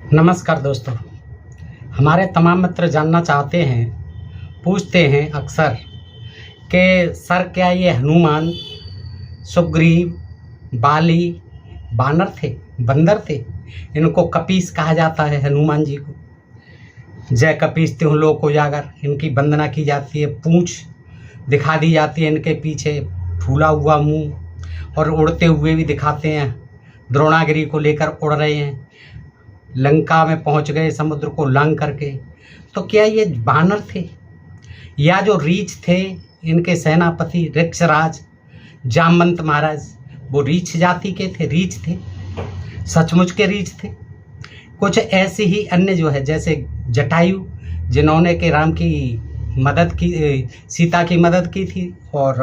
नमस्कार दोस्तों। हमारे तमाम मित्र जानना चाहते हैं, पूछते हैं अक्सर कि सर क्या ये हनुमान, सुग्रीव, बाली बानर थे, बंदर थे? इनको कपीस कहा जाता है। हनुमान जी को जय कपीस त्यों लोक उजागर, इनकी वंदना की जाती है। पूंछ दिखा दी जाती है, इनके पीछे फूला हुआ मुंह, और उड़ते हुए भी दिखाते हैं। द्रोणागिरी को लेकर उड़ रहे हैं, लंका में पहुंच गए समुद्र को लांग करके। तो क्या ये बानर थे या जो रीछ थे? इनके सेनापति ऋक्षराज जामवंत महाराज वो रीछ जाति के थे, रीछ थे, सचमुच के रीछ थे। कुछ ऐसी ही अन्य जो है, जैसे जटायु जिन्होंने के राम की मदद की, सीता की मदद की थी और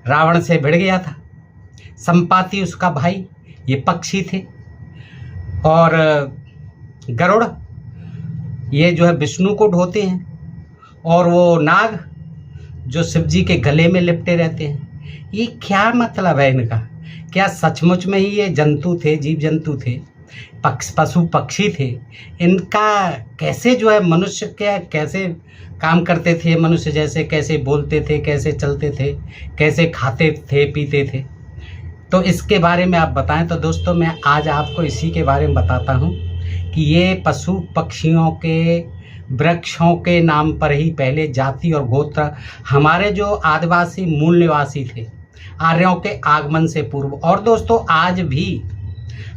रावण से भिड़ गया था। संपाति उसका भाई, ये पक्षी थे। और गरुड़ ये जो है विष्णु को ढोते हैं। और वो नाग जो शिव जी के गले में लिपटे रहते हैं। ये क्या मतलब है इनका? क्या सचमुच में ही ये जंतु थे, जीव जंतु थे, पशु पक्षी थे? इनका कैसे जो है मनुष्य क्या कैसे काम करते थे, मनुष्य जैसे कैसे बोलते थे, कैसे चलते थे, कैसे खाते थे, पीते थे? तो इसके बारे में आप बताएं। तो दोस्तों मैं आज आपको इसी के बारे में बताता हूं कि ये पशु पक्षियों के, वृक्षों के नाम पर ही पहले जाति और गोत्र हमारे जो आदिवासी मूल निवासी थे, आर्यों के आगमन से पूर्व। और दोस्तों आज भी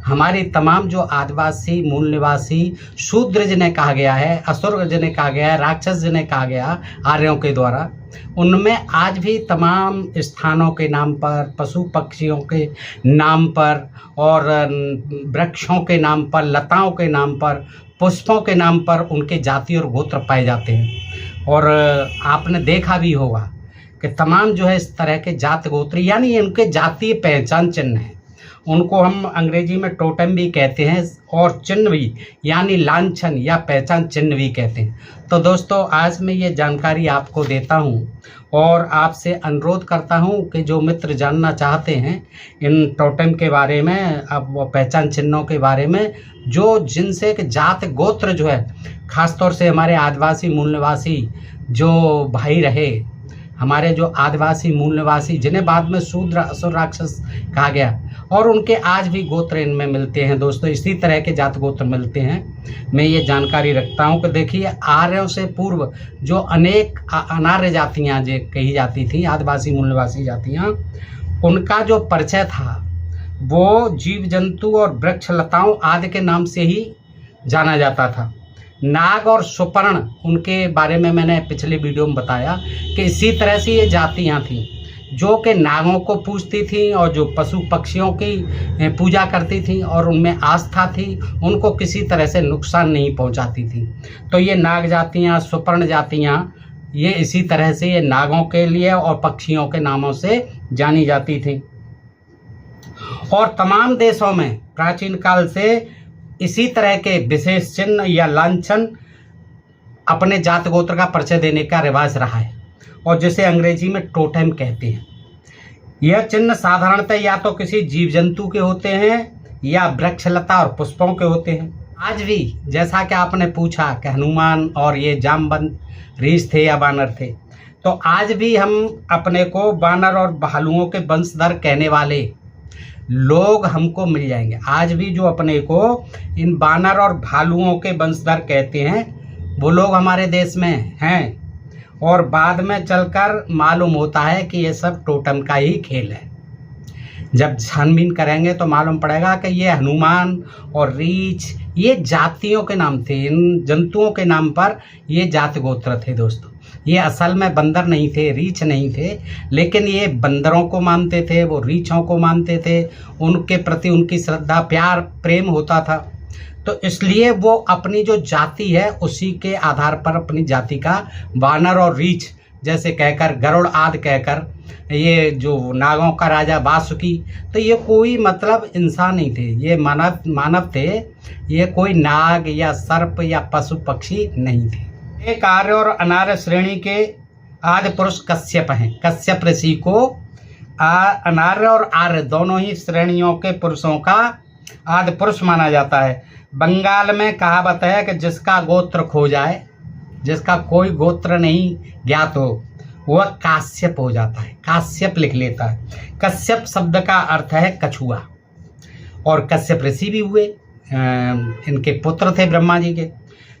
हमारे तमाम जो आदिवासी मूल निवासी शूद्र जिन्हें कहा गया है, असुर जिन्हें कहा गया है, राक्षस जिन्हें कहा गया आर्यों के द्वारा, उनमें आज भी तमाम स्थानों के नाम पर, पशु पक्षियों के नाम पर और वृक्षों के नाम पर, लताओं के नाम पर, पुष्पों के नाम पर उनके जाति और गोत्र पाए जाते हैं। और आपने देखा भी होगा कि तमाम जो है इस तरह के जात गोत्र यानी इनके जातीय पहचान चिन्ह हैं। उनको हम अंग्रेजी में टोटम भी कहते हैं और चिन्ह भी यानी लांछन या पहचान चिन्ह भी कहते हैं। तो दोस्तों आज मैं ये जानकारी आपको देता हूँ और आपसे अनुरोध करता हूँ कि जो मित्र जानना चाहते हैं इन टोटम के बारे में, अब वो पहचान चिन्हों के बारे में, जो जिनसे कि जात गोत्र जो है, ख़ास तौर से हमारे आदिवासी मूल निवासी जो भाई रहे, हमारे जो आदिवासी मूल निवासी जिन्हें बाद में शूद्र असुर राक्षस कहा गया, और उनके आज भी गोत्र इनमें मिलते हैं। दोस्तों इसी तरह के जात गोत्र मिलते हैं। मैं ये जानकारी रखता हूं कि देखिए आर्यों से पूर्व जो अनेक अनार्य जातियां जो कही जाती थी, आदिवासी मूल निवासी जातियां, उनका जो परिचय था वो जीव जंतु और वृक्ष लताओं आदि के नाम से ही जाना जाता था। नाग और सुपर्ण उनके बारे में मैंने पिछले वीडियो में बताया कि इसी तरह से ये जातियां थीं जो कि नागों को पूजती थीं और जो पशु पक्षियों की पूजा करती थीं और उनमें आस्था थी, उनको किसी तरह से नुकसान नहीं पहुंचाती थी। तो ये नाग जातियां, सुपर्ण जातियां, ये इसी तरह से ये नागों के लिए और पक्षियों के नामों से जानी जाती थी। और तमाम देशों में प्राचीन काल से इसी तरह के विशेष चिन्ह या लांछन अपने जात गोत्र का परिचय देने का रिवाज रहा है, और जिसे अंग्रेजी में टोटेम कहते हैं। यह चिन्ह साधारणतः या तो किसी जीव जंतु के होते हैं या वृक्ष लता और पुष्पों के होते हैं। आज भी जैसा कि आपने पूछा कि हनुमान और ये जामवंत रीछ थे या बानर थे, तो आज भी हम अपने को बानर और भालुओं के वंशधर कहने वाले लोग हमको मिल जाएंगे। आज भी जो अपने को इन बानर और भालुओं के वंशधर कहते हैं वो लोग हमारे देश में हैं, और बाद में चलकर मालूम होता है कि ये सब टोटम का ही खेल है। जब छानबीन करेंगे तो मालूम पड़ेगा कि ये हनुमान और रीछ ये जातियों के नाम थे, इन जंतुओं के नाम पर ये जाति गोत्र थे। दोस्तों ये असल में बंदर नहीं थे, रीछ नहीं थे, लेकिन ये बंदरों को मानते थे, वो रीछों को मानते थे, उनके प्रति उनकी श्रद्धा प्यार प्रेम होता था। तो इसलिए वो अपनी जो जाति है उसी के आधार पर अपनी जाति का बानर और रीछ जैसे कहकर, गरुड़ आदि कहकर, ये जो नागों का राजा वासुकी, तो ये कोई मतलब इंसान नहीं थे, ये मानव थे, ये कोई नाग या सर्प या पशु पक्षी नहीं थे। एक आर्य और अनार्य श्रेणी के आदि पुरुष कश्यप हैं। कश्यप ऋषि को अनार्य और आर्य दोनों ही श्रेणियों के पुरुषों का आदि पुरुष माना जाता है। बंगाल में कहावत है कि जिसका गोत्र खो जाए, जिसका कोई गोत्र नहीं ज्ञात हो, वह काश्यप हो जाता है, काश्यप लिख लेता है। कश्यप शब्द का अर्थ है कछुआ, और कश्यप ऋषि भी हुए, इनके पुत्र थे ब्रह्मा जी के।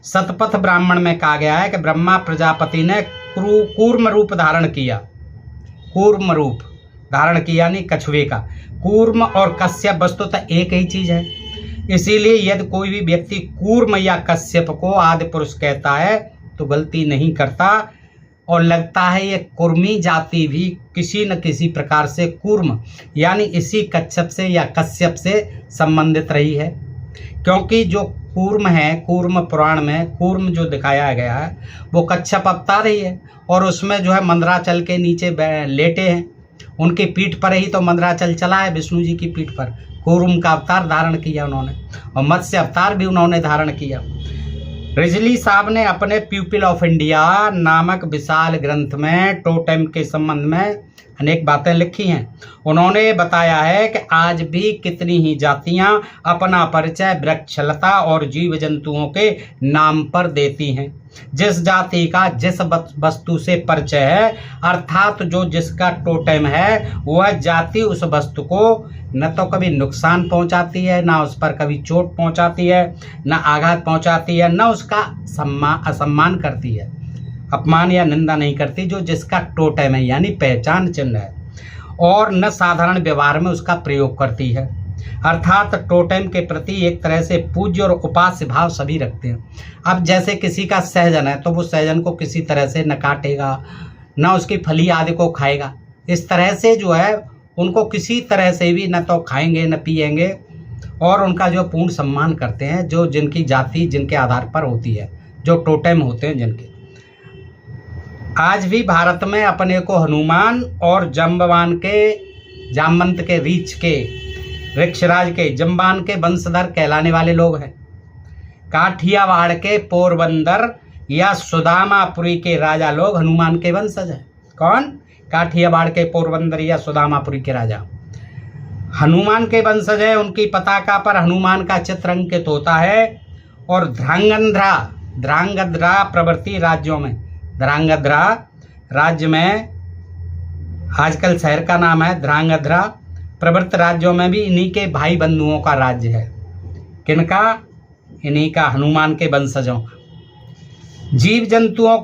शतपथ ब्राह्मण में कहा गया है कि ब्रह्मा प्रजापति ने कूर्म रूप धारण किया, कूर्म रूप धारण किया यानी कछुए का। कूर्म और कश्यप वस्तुतः एक ही चीज है, इसीलिए यदि कोई भी व्यक्ति कूर्म या कश्यप को आदि पुरुष कहता है तो गलती नहीं करता, और लगता है ये कुर्मी जाति भी किसी न किसी प्रकार से कूर्म यानी इसी कच्छप से या कश्यप से संबंधित रही है। क्योंकि जो कूर्म है, कूर्म पुराण में कूर्म जो दिखाया गया है वो कच्छप अवतार ही है, और उसमें जो है मंदराचल के नीचे लेटे हैं, उनकी पीठ पर ही तो मंदराचल चला है, विष्णु जी की पीठ पर कूर्म का अवतार धारण किया उन्होंने, और मत्स्य अवतार भी उन्होंने धारण किया। रिजली साहब ने अपने प्यूपिल ऑफ इंडिया नामक विशाल ग्रंथ में टोटेम के संबंध में अनेक बातें लिखी हैं। उन्होंने बताया है कि आज भी कितनी ही जातियां अपना परिचय वृक्षलता और जीव जंतुओं के नाम पर देती हैं। जिस जाति का जिस वस्तु से परिचय है, अर्थात जो जिसका टोटेम है, वह जाति उस वस्तु को न तो कभी नुकसान पहुंचाती है, ना उस पर कभी चोट पहुंचाती है, न आघात पहुंचाती है, न उसका असम्मान करती है, अपमान या निंदा नहीं करती, जो जिसका टोटेम है यानी पहचान चिन्ह है, और न साधारण व्यवहार में उसका प्रयोग करती है। अर्थात टोटेम के प्रति एक तरह से पूज्य और उपास्य भाव सभी रखते हैं। अब जैसे किसी का सहजन है तो वो सहजन को किसी तरह से न काटेगा, न उसकी फली आदि को खाएगा। इस तरह से जो है उनको किसी तरह से भी न तो खाएंगे न पिएंगे, और उनका जो पूर्ण सम्मान करते हैं, जो जिनकी जाति जिनके आधार पर होती है, जो टोटेम होते हैं जिनके। आज भी भारत में अपने को हनुमान और जामवंत के रीछ के वृक्षराज के जम्बान के वंशधर कहलाने वाले लोग हैं। काठियावाड़ के पोरबंदर या सुदामापुरी के राजा लोग हनुमान के वंशज हैं। कौन? काठियावाड़ के पोरबंदर या सुदामापुरी के राजा हनुमान के वंशज है। उनकी पताका पर हनुमान का चित्र अंकित होता है, और ध्रांगध्रा प्रवृत्ति राज्यों में, ध्रांगध्रा राज्य में, आजकल शहर का नाम है ध्रांगध्रा, प्रवृत्त राज्यों में भी इन्हीं के भाई बंधुओं का राज्य है। किनका? इन्हीं का, हनुमान के वंशजों का। जीव जंतुओं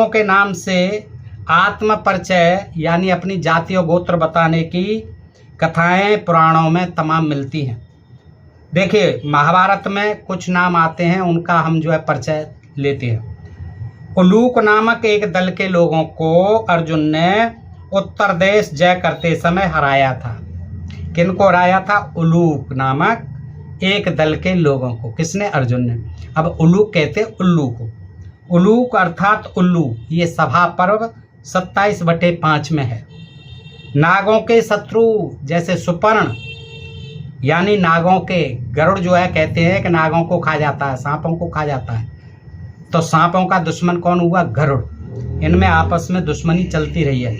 के नाम से आत्म परिचय यानी अपनी जाति और गोत्र बताने की कथाएं पुराणों में तमाम मिलती हैं। देखिए, महाभारत में कुछ नाम आते हैं, उनका हम जो है परिचय लेते हैं। उलूक नामक एक दल के लोगों को अर्जुन ने उत्तर देश जय करते समय हराया था। किनको हराया था? उलूक नामक एक दल के लोगों को। किसने? अर्जुन ने। अब उलूक कहते उल्लू को। उलूक अर्थात उल्लू, ये सभा पर्व 27/5 में है। नागों के शत्रु जैसे सुपर्ण यानी नागों के, गरुड़ जो है कहते हैं कि नागों को खा जाता है, सांपों को खा जाता है, तो सांपों का दुश्मन कौन हुआ? गरुड़। इनमें आपस में दुश्मनी चलती रही है।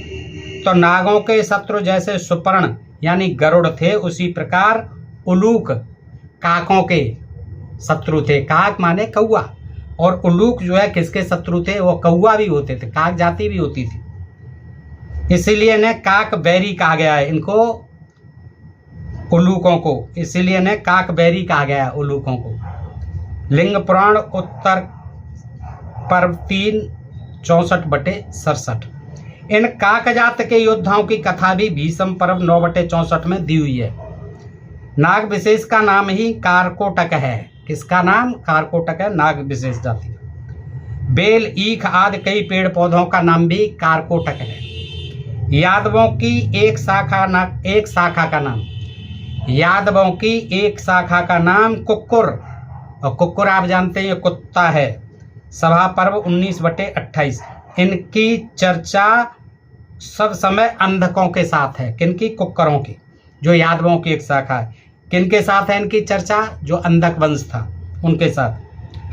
तो नागों के शत्रु जैसे सुपर्ण यानी गरुड़ थे, उसी प्रकार उलूक काकों के शत्रु थे। काक माने कौआ, और उलूक जो है किसके शत्रु थे? वो कौआ भी होते थे, काक जाति भी होती थी, इसीलिए इन्हें काक बैरी कहा गया है। इनको उलूकों को इसीलिए इन्हें काक बैरी कहा गया है, उलूकों को। लिंग पुराण उत्तर पर्व 3 64/67। इन काकजात के योद्धाओं की कथा भी भीष्म पर्व 9/64 में दी हुई है। नाग विशेष का नाम ही कारकोटक है। किसका नाम? कारकोटक है, नाग विशेष जाति। बेल, ईख आदि कई पेड़ पौधों का नाम भी कारकोटक है। यादवों की एक शाखा का नाम कुक्कुर, और कुक्कुर आप जानते हैं ये कुत्ता है। सभा पर्व 19/28। इनकी चर्चा सब समय अंधकों के साथ है। किनकी? कुक्करों की, जो यादवों की एक शाखा है। किनके साथ है इनकी चर्चा? जो अंधक वंश था उनके साथ।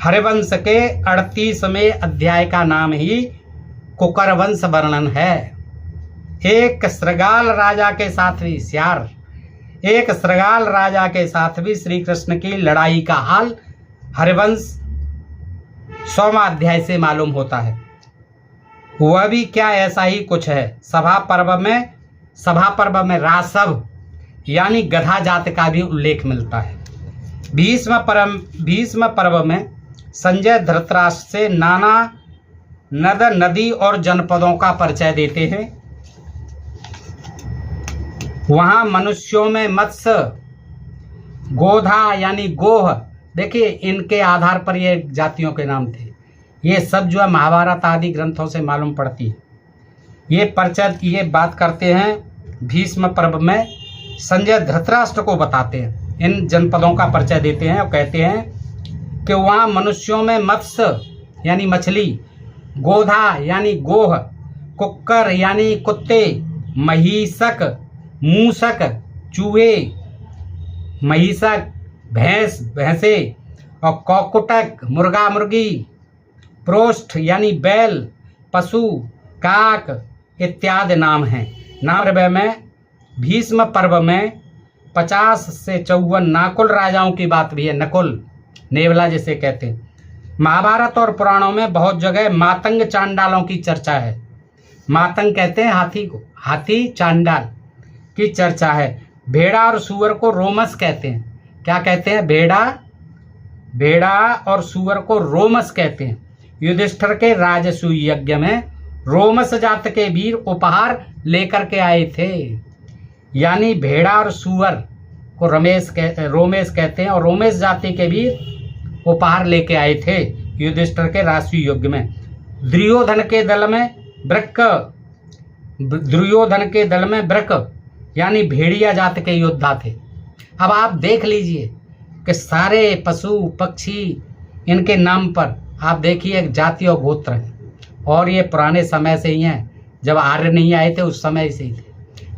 हरिवंश के 38वें अध्याय का नाम ही कुकर वंश वर्णन है। एक श्रृगाल राजा के साथ भी एक श्रृगाल राजा के साथ भी श्री कृष्ण की लड़ाई का हाल हरिवंश 100वां अध्याय से मालूम होता है। वह भी क्या ऐसा ही कुछ है। सभा पर्व में रासव यानी गधा जात का भी उल्लेख मिलता है। भीष्म पर्व में संजय धृतराष्ट्र से नाना नद नदी और जनपदों का परिचय देते हैं। वहाँ मनुष्यों में मत्स्य, गोधा यानी गोह, देखिए इनके आधार पर ये जातियों के नाम थे। ये सब जो है महाभारत आदि ग्रंथों से मालूम पड़ती है। ये बात करते हैं भीष्म पर्व में संजय धृतराष्ट्र को बताते हैं, इन जनपदों का परिचय देते हैं और कहते हैं कि वहाँ मनुष्यों में मत्स्य यानी मछली, गोधा यानी गोह, कुक्कर यानी कुत्ते, महिषक, मूषक चूहे, महिषक भैंसे और कौकुटक मुर्गा मुर्गी, प्रोष्ठ यानी बैल, पशु, काक इत्यादि नाम हैं। नाम में भीष्म पर्व में 50 से 54 नाकुल राजाओं की बात भी है। नकुल, नेवला जिसे कहते हैं। महाभारत और पुराणों में बहुत जगह मातंग चांडालों की चर्चा है। मातंग कहते हैं हाथी को, हाथी चांडाल की चर्चा है। भेड़ा और सूअर को रोमस कहते हैं। क्या कहते हैं? भेड़ा और सूअर को रोमस कहते हैं। युधिष्ठिर के राजसूय यज्ञ में रोमस जात के वीर उपहार लेकर के आए थे। यानी भेड़ा और सूअर को रोमेस कहते हैं और रोमेश जाति के वीर उपहार लेके आए थे युधिष्ठिर के राजसूय यज्ञ में। दुर्योधन के दल में वृक यानी भेड़िया जात के योद्धा थे। अब आप देख लीजिए कि सारे पशु पक्षी इनके नाम पर आप देखिए एक जाति और गोत्र है, और ये पुराने समय से ही हैं। जब आर्य नहीं आए थे उस समय से ही थे,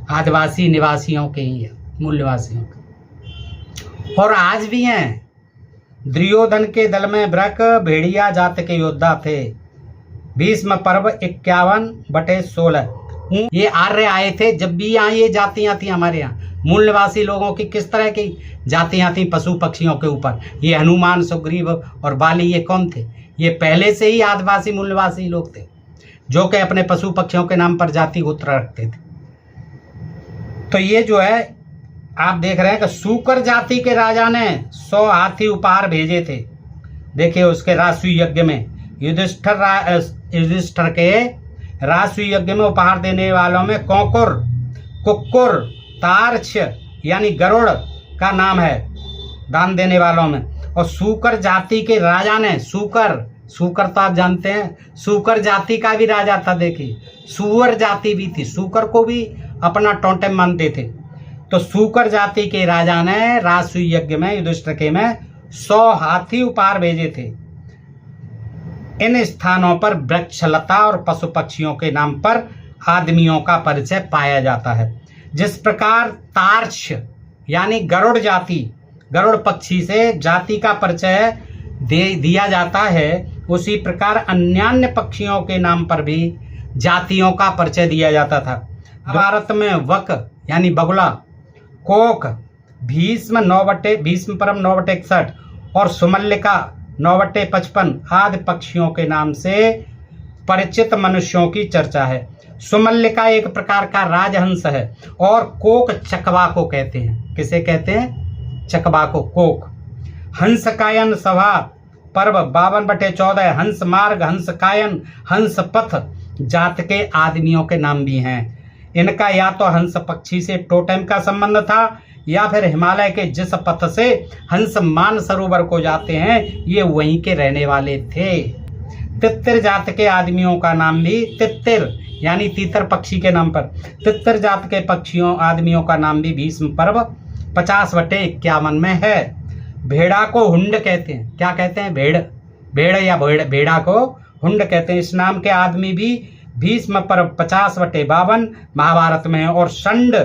आदिवासी निवासियों के ही है, मूल निवासियों के, और आज भी हैं। दुर्योधन के दल में वृक भेड़िया जात के योद्धा थे। भीष्म पर्व 51/16। ये आर्य आए थे। जब भी यहाँ ये जातियाँ थी हमारे यहाँ मूल निवासी लोगों की किस तरह की जातियाँ थी पशु पक्षियों के ऊपर। ये हनुमान, सुग्रीव और बाली ये कौन थे? ये पहले से ही आदिवासी मूल निवासी लोग थे जो कि अपने पशु पक्षियों के नाम पर जाति गोत्र रखते थे। तो ये जो है आप देख रहे हैं कि सूकर जाति के राजा ने 100 हाथी उपहार भेजे थे। देखिए उसके राजसूय यज्ञ में युधिष्ठिर के राजसूय यज्ञ में उपहार देने वालों में कौकुर, कुक्कुर, तार्क्ष यानी गरुड़ का नाम है दान देने वालों में। और सूकर जाति के राजा ने सूकर तो आप जानते हैं, सूकर जाति का भी राजा था। देखिए सूअर जाति भी थी, सूकर को भी अपना टोटेम मानते थे। तो सूकर जाति के राजा ने राजसूय यज्ञ में युधिष्ठिर के में 100 हाथी उपहार भेजे थे। इन स्थानों पर वृक्षलता और पशु पक्षियों के नाम पर आदमियों का परिचय पाया जाता है। जिस प्रकार तार्क्ष यानी गरुड़ पक्षी से जाति का परिचय दिया जाता है, उसी प्रकार अन्यान्य पक्षियों के नाम पर भी जातियों का परिचय दिया जाता था। भारत में वक यानी बगुला, कोक, भीष्म पर्व 9/61 और सुमल्लिका 9/55 आदि पक्षियों के नाम से परिचित मनुष्यों की चर्चा है। सुमल्लिका एक प्रकार का राजहंस है और कोक चकवा को कहते हैं। किसे कहते हैं? चकवा को कोक। हंस कायन सभा पर्व 52/14 हंस मार्ग, हंस कायन, हंस पथ जात के आदमियों के नाम भी हैं। इनका या तो हंस पक्षी से टोटेम का संबंध था या फिर हिमालय के जिस पथ से हंस मान सरोवर को जाते हैं ये वहीं के रहने वाले थे। तित्तिर जात के आदमियों का नाम भी तित्तिर यानी तीतर पक्षी के नाम पर तित्तिर जात के आदमियों का नाम भी भीष्म पर्व 50/51 में है। भेड़ा को हुंड कहते हैं। क्या कहते हैं? भेड़ा को हुंड कहते हैं। इस नाम के आदमी भी भीष्म पर्व 50/52 महाभारत में है। और षंड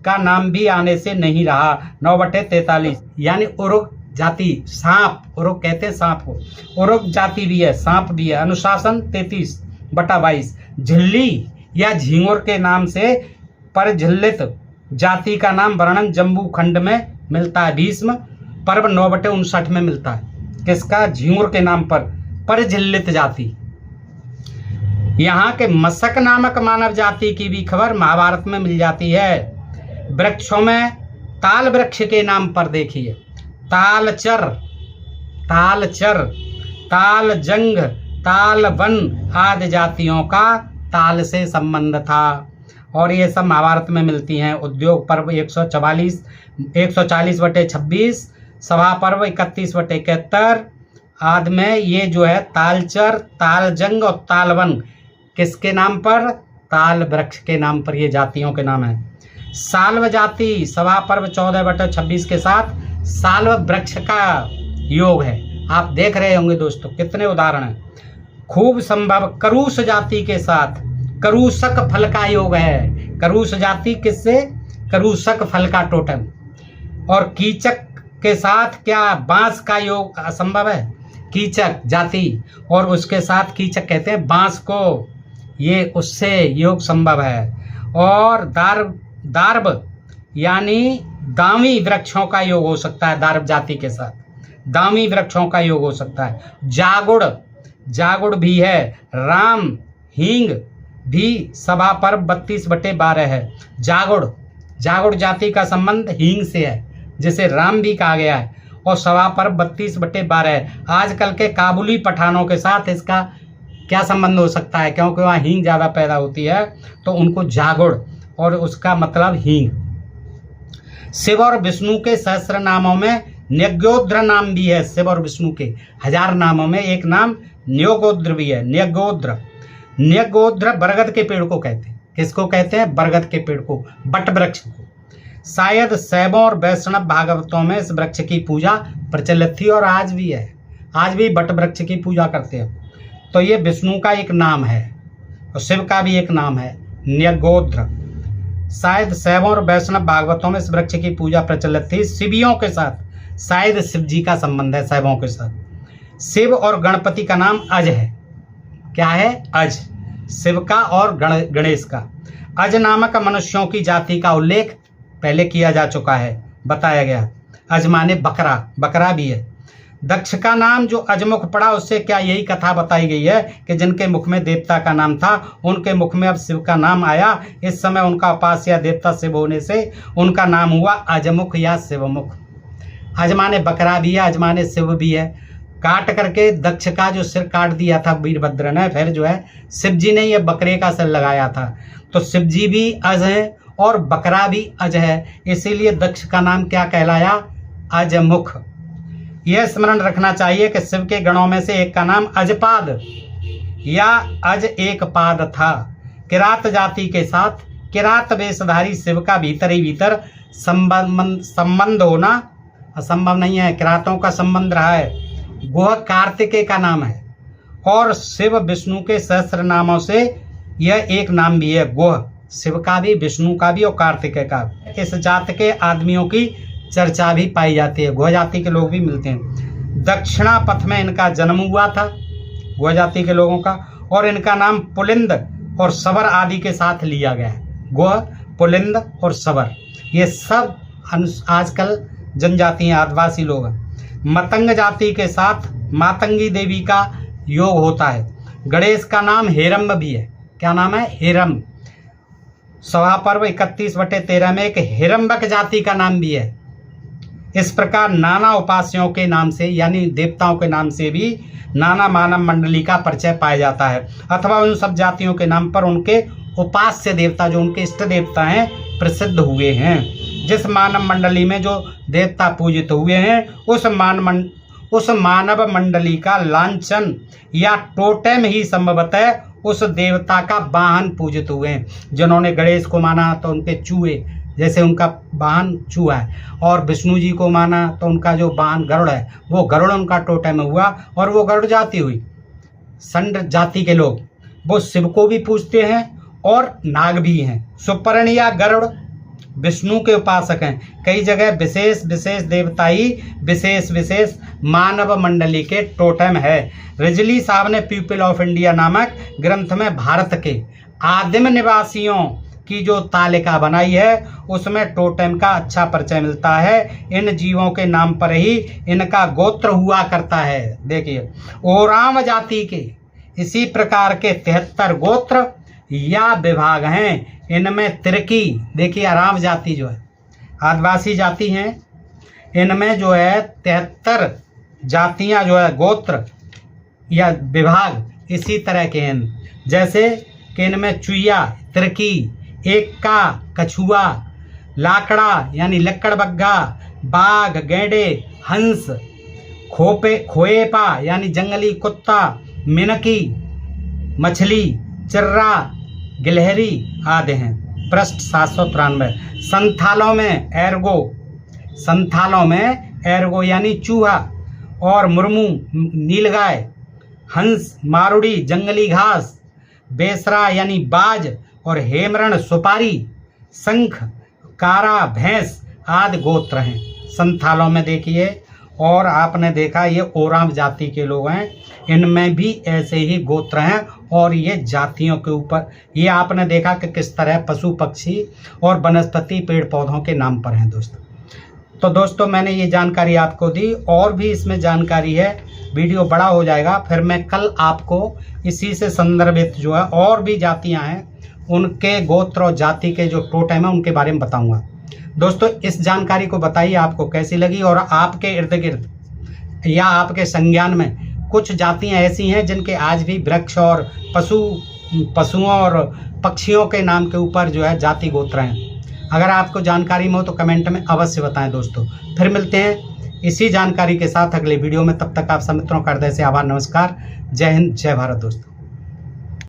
का नाम भी आने से नहीं रहा 9/43 यानी उरुक जाति, सांप, उरुक कहते हैं सांप को, उरुक जाति भी है, सांप भी है। अनुशासन 33/22 झिल्ली या झिंगुर के नाम से परझिल्लित जाति का नाम वर्णन जम्बू खंड में मिलता है। भीष्म पर्व 9/59 में मिलता है। किसका? झिंगुर के नाम पर परझिल्लित जाति। यहाँ के मशक नामक मानव जाति की भी खबर महाभारत में मिल जाती है। वृक्षों में ताल वृक्ष के नाम पर देखिए तालचर, तालचर, तालजंग, तालवन आदि जातियों का ताल से संबंध था और ये सब महाभारत में मिलती हैं। उद्योग पर्व 140/26, सभा पर्व 31/71 आदि में ये जो है तालचर, तालजंग और तालवन किसके नाम पर? ताल वृक्ष के नाम पर ये जातियों के नाम है। साल्व जाति सभा पर्व 14/26 के साथ साल्व वृक्ष का योग है। आप देख रहे होंगे दोस्तों कितने उदाहरण हैं। खूब संभव करूस जाति के साथ करूसक फल का योग है। करूस जाति किससे? करूसक फल का टोटम। और कीचक के साथ क्या बांस का योग असंभव है? कीचक जाति और उसके साथ कीचक कहते हैं बांस को, ये उससे योग संभव है। और दार्व यानी दावी वृक्षों का योग हो सकता है। दार्व जाति के साथ दावी वृक्षों का योग हो सकता है। जागुड़, जागुड़ भी है। राम हींग भी सभा पर्व 32/12 है। जागुड़, जागुड़ जाति का संबंध हींग से है जिसे राम भी कहा गया है और सभा पर्व 32/12 है। आजकल के काबुली पठानों के साथ इसका क्या संबंध हो सकता है? क्योंकि वहाँ हींग ज़्यादा पैदा होती है तो उनको जागुड़ और उसका मतलब हींग। शिव और विष्णु के सहस्र नामों में न्यगोद्र नाम भी है। शिव और विष्णु के 1000 नामों में एक नाम न्यगोद्र भी है। न्यगोद्र, न्यगोद्र बरगद के पेड़ को कहते हैं। किसको कहते हैं? बरगद के पेड़ को, बट वृक्ष को। शायद शैवों और वैष्णव भागवतों में इस वृक्ष की पूजा प्रचलित थी और आज भी है। आज भी बट वृक्ष की पूजा करते हैं। तो ये विष्णु का एक नाम है और शिव का भी एक नाम है न्यगोद्र। शायद शैवों और वैष्णव भागवतों में इस वृक्ष की पूजा प्रचलित थी। शिवियों के साथ शायद शिव जी का संबंध है शैवों के साथ। शिव और गणपति का नाम अज है। क्या है? अज, शिव का और गणेश का। अज नामक मनुष्यों की जाति का उल्लेख पहले किया जा चुका है, बताया गया। अज माने बकरा, बकरा भी है। दक्ष का नाम जो अजमुख पड़ा उससे क्या यही कथा बताई गई है कि जिनके मुख में देवता का नाम था उनके मुख में अब शिव का नाम आया। इस समय उनका उपास्य देवता शिव होने से उनका नाम हुआ अजमुख या शिवमुख। अज माने बकरा भी है, अज माने शिव भी है। काट करके दक्ष का जो सिर काट दिया था वीरभद्र ने, फिर जो है शिव जी ने ये बकरे का सिर लगाया था। तो शिव जी भी अज है और बकरा भी अज है, इसीलिए दक्ष का नाम क्या कहलाया? अजमुख। यह स्मरण रखना चाहिए कि शिव के गणों में से एक का नाम अजपाद या अज एक पाद था। किरात जाति के साथ किरात वेशधारी शिव का भीतर ही भीतर संबंध होना असंभव नहीं है। किरातों का संबंध रहा है। गुह कार्तिकेय का नाम है और शिव विष्णु के सहस्र नामों से यह एक नाम भी है। गुह शिव का भी, विष्णु का भी और कार्तिकेय का भी। इस जाति के आदमियों की चर्चा भी पाई जाती है। गुह जाति के लोग भी मिलते हैं। दक्षिणा पथ में इनका जन्म हुआ था गुह जाति के लोगों का, और इनका नाम पुलिंद और सबर आदि के साथ लिया गया है। गुह, पुलिंद और सबर ये सब आजकल जनजाति आदिवासी लोग हैं। मतंग जाति के साथ मातंगी देवी का योग होता है। गणेश का नाम हेरम्ब भी है। क्या नाम है? हेरम्ब। सभा पर्व 31/13 में एक हिरंबक जाति का नाम भी है। इस प्रकार नाना उपास्यों के नाम से यानी देवताओं के नाम से भी नाना मानव मंडली का परिचय पाया जाता है, अथवा उन सब जातियों के नाम पर उनके उपास्य देवता जो उनके इष्ट देवता हैं प्रसिद्ध हुए हैं। जिस मानव मंडली में जो देवता पूजित हुए हैं उस मानव मंडली का लांछन या टोटेम ही संभवतः उस देवता का वाहन पूजित हुए हैं। जिन्होंने गणेश को माना तो उनके चूहे, जैसे उनका वाहन चूहा है, और विष्णु जी को माना तो उनका जो वाहन गरुड़ है वो गरुड़ उनका टोटेम हुआ, और वो गरुड़ जाति हुई। संड जाति के लोग वो शिव को भी पूजते हैं और नाग भी हैं। सुपर्ण या गरुड़ विष्णु के उपासक हैं। कई जगह विशेष विशेष देवता ही विशेष विशेष मानव मंडली के टोटेम है। रिजली साहब ने पीपल ऑफ इंडिया नामक ग्रंथ में भारत के आदिम निवासियों की जो तालिका बनाई है उसमें टोटेम का अच्छा परिचय मिलता है। इन जीवों के नाम पर ही इनका गोत्र हुआ करता है। देखिए ओराम जाति के इसी प्रकार के 73 गोत्र या विभाग हैं। इनमें तिरकी, देखिए आराम जाति जो है आदिवासी जाति हैं, इनमें जो है 73 जातियां जो है गोत्र या विभाग इसी तरह के हैं। जैसे कि इनमें चुईया, तिरकी, एक्का, कछुआ, लाकड़ा यानी लक्कड़बग्गा, बाघ, गैंडे, हंस, खोएपा यानी जंगली कुत्ता, मिनकी, मछली, चिर्रा, गिलहरी आदि हैं। पृष्ठ 793। संथालों में एर्गो यानी चूहा और मुर्मू नीलगाय, हंस, मारुड़ी जंगली घास, बेसरा यानी बाज और हेमरण सुपारी, शंख, कारा भैंस आदि गोत्र हैं संथालों में। देखिए और आपने देखा ये ओराम जाति के लोग हैं, इनमें भी ऐसे ही गोत्र हैं और ये जातियों के ऊपर ये आपने देखा कि किस तरह पशु पक्षी और वनस्पति पेड़ पौधों के नाम पर हैं दोस्तों। तो दोस्तों मैंने ये जानकारी आपको दी, और भी इसमें जानकारी है, वीडियो बड़ा हो जाएगा, फिर मैं कल आपको इसी से संदर्भित जो है और भी जातियां हैं उनके गोत्र और जाति के जो टोटेम है उनके बारे में बताऊंगा। दोस्तों इस जानकारी को बताइए आपको कैसी लगी, और आपके इर्द गिर्द या आपके संज्ञान में कुछ जातियां ऐसी हैं जिनके आज भी वृक्ष और पशुओं और पक्षियों के नाम के ऊपर जो है जाति गोत्र हैं। अगर आपको जानकारी में हो तो कमेंट में अवश्य बताएं दोस्तों। फिर मिलते हैं इसी जानकारी के साथ अगले वीडियो में, तब तक आप सब मित्रों का हृदय से आभार, नमस्कार, जय हिंद, जय भारत दोस्तों।